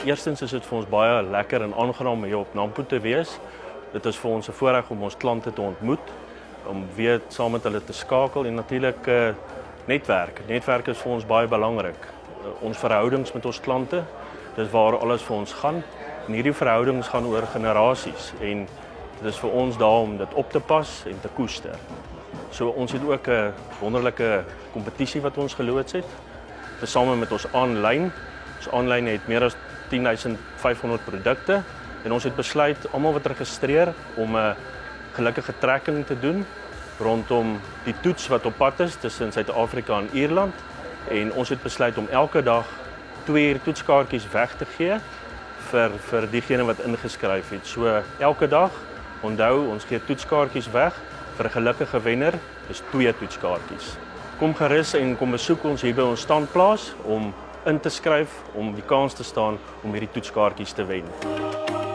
Eerstens is dit vir ons baie lekker en aangenaam om hier op Nampo te wees. Dit is vir ons 'n voorreg om ons klante te ontmoet, om weer saam met hulle te skakel en natuurlik netwerk. Netwerk is vir ons baie belangrik. Ons verhoudings met ons klante, dis waar alles vir ons gaan. En hierdie verhoudings gaan oor generasies en dit is vir ons daar om dit op te pas en te koester. So ons het ook 'n wonderlike kompetisie wat ons geloods het, tesame met ons aanlyn. Ons aanlyn het meer as 10.500 produkte en ons het besluit almal wat registreer om 'n gelukkige trekking te doen rondom die toets wat op pad is tussen Suid-Afrika en Ierland en ons het besluit om elke dag 2 uur toetskaartjies weg te gee vir diegene wat ingeskryf het. So elke dag, onthou, ons gee toetskaartjies weg vir 'n gelukkige wenner, dis 2 toetskaartjies. Kom gerus en kom besoek ons hier by ons standplaas om in te skryf, om die kans te staan om hierdie toetskaartjies te wen.